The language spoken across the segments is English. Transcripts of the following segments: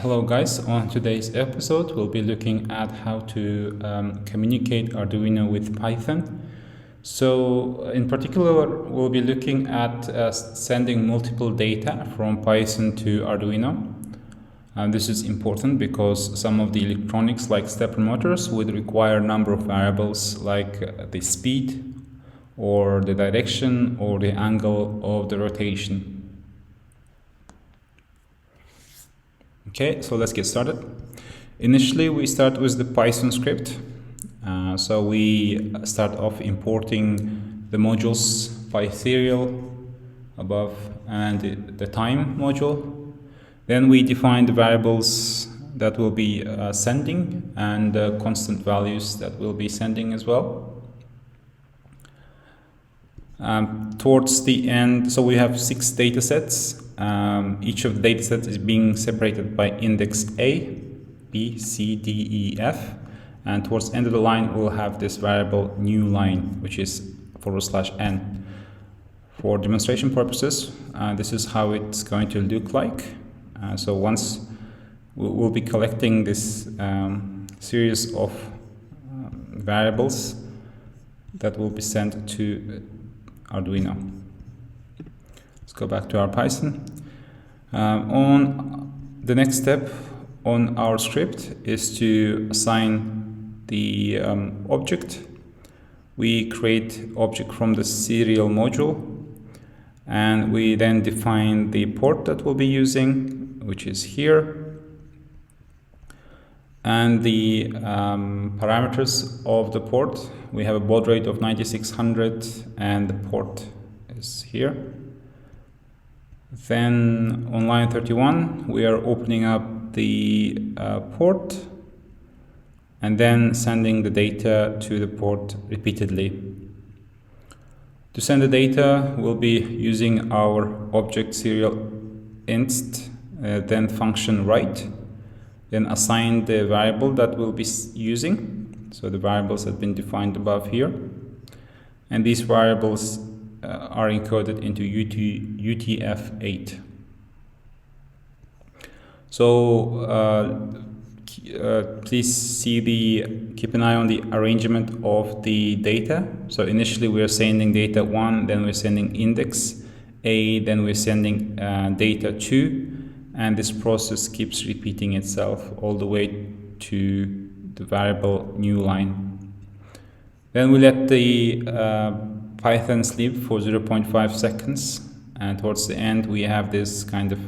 Hello guys, on today's episode we'll be looking at how to communicate Arduino with Python. So in particular we'll be looking at sending multiple data from Python to Arduino. This is important because some of the electronics like stepper motors would require a number of variables like the speed or the direction or the angle of the rotation. Okay, so let's get started. Initially, we start with the Python script. So we start off importing the modules pySerial above and the time module. Then we define the variables that will be sending and constant values that will be sending as well. Towards the end, so we have 6 data sets. Each of the data sets is being separated by index A, B, C, D, E, F, and towards the end of the line we'll have this variable new line, which is /n. For demonstration purposes, this is how it's going to look like. So once we'll be collecting this series of variables that will be sent to Arduino. Let's go back to our Python. On the next step on our script is to assign the object. We create object from the serial module, and we then define the port that we'll be using, which is here, and the parameters of the port. We have a baud rate of 9600 and the port is here. Then on line 31 we are opening up the port and then sending the data to the port repeatedly. To send the data we'll be using our object serial inst, then function write, then assign the variable that we'll be using. So the variables have been defined above here, and these variables are encoded into UTF-8. So please keep an eye on the arrangement of the data. So initially we are sending data 1, then we're sending index A, then we're sending data 2, and this process keeps repeating itself all the way to the variable new line. Then we let the Python sleep for 0.5 seconds, and towards the end we have this kind of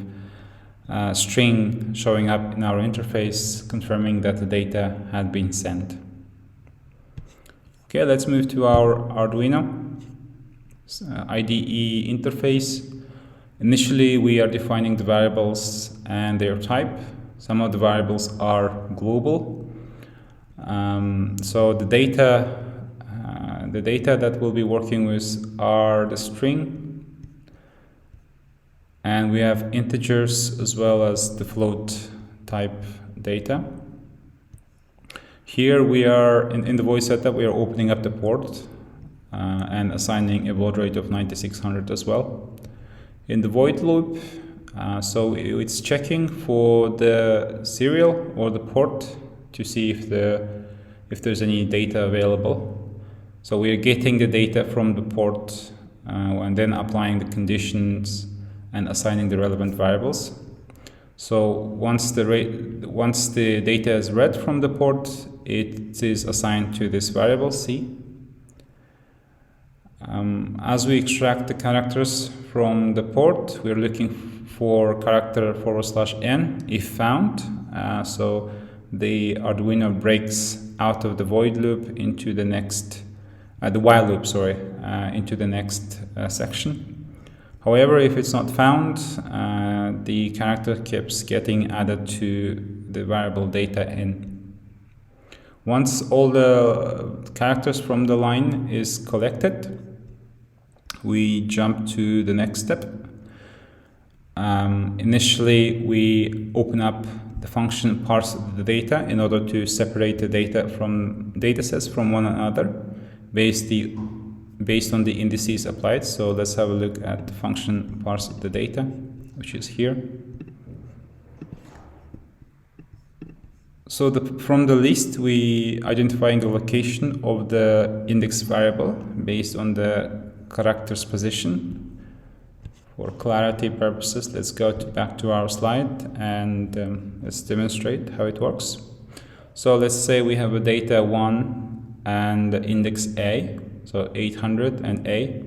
string showing up in our interface confirming that the data had been sent. Okay, let's move to our Arduino IDE interface. Initially we are defining the variables and their type. Some of the variables are global. So the data that we'll be working with are the string, and we have integers as well as the float type data. Here we are in the voice setup, we are opening up the port and assigning a baud rate of 9600 as well. In the void loop, so it's checking for the serial or the port to see if there's any data available. So we are getting the data from the port and then applying the conditions and assigning the relevant variables. So once the data is read from the port, it is assigned to this variable C. As we extract the characters from the port, we are looking for character /n if found. So the Arduino breaks out of the void loop into the next, the while loop, sorry, into the next section. However, if it's not found, the character keeps getting added to the variable data in. Once all the characters from the line is collected, we jump to the next step. Initially, we open up the function parse the data in order to separate the data from datasets from one another based on the indices applied. So let's have a look at the function parse the data, which is here. So from the list, we identifying the location of the index variable based on the character's position. For clarity purposes, let's go back to our slide and let's demonstrate how it works. So let's say we have a data 1 and index A, so 800 and A.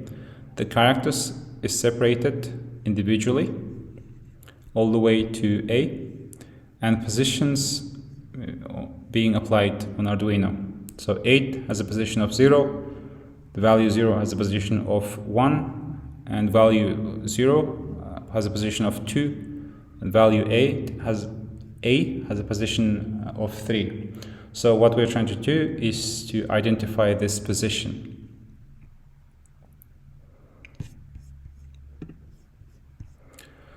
The characters is separated individually all the way to A, and positions being applied on Arduino. So 8 has a position of 0, the value 0 has a position of 1, and value 0 has a position of 2, and value A has a position of 3. So what we're trying to do is to identify this position.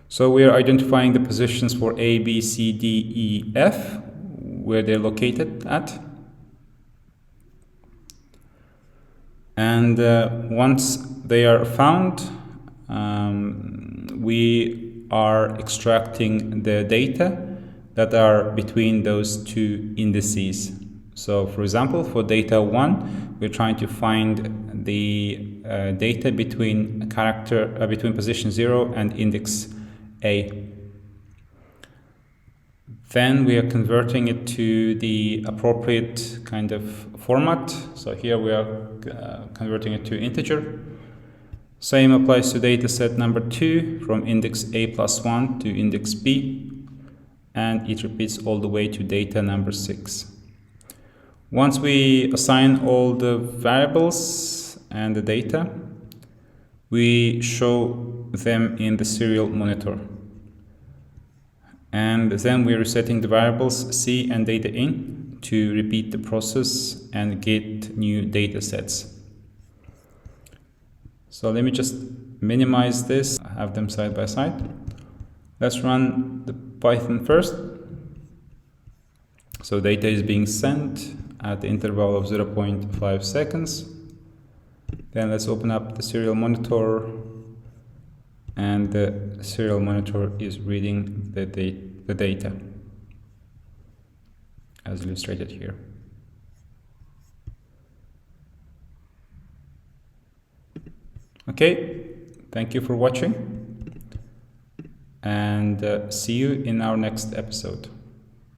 So we are identifying the positions for A, B, C, D, E, F, where they're located at. And once they are found, we are extracting the data that are between those two indices. So for example, for data 1, we're trying to find the data between between position 0 and index A. Then we are converting it to the appropriate kind of format. So here we are converting it to integer. Same applies to data set number 2 from index A plus 1 to index B, and it repeats all the way to data number 6. Once we assign all the variables and the data, we show them in the serial monitor. And then we're resetting the variables C and data in to repeat the process and get new data sets. So let me just minimize this, have them side by side. Let's run the Python first. So data is being sent at the interval of 0.5 seconds. Then let's open up the serial monitor, and the serial monitor is reading the data as illustrated here. Okay, thank you for watching, and see you in our next episode.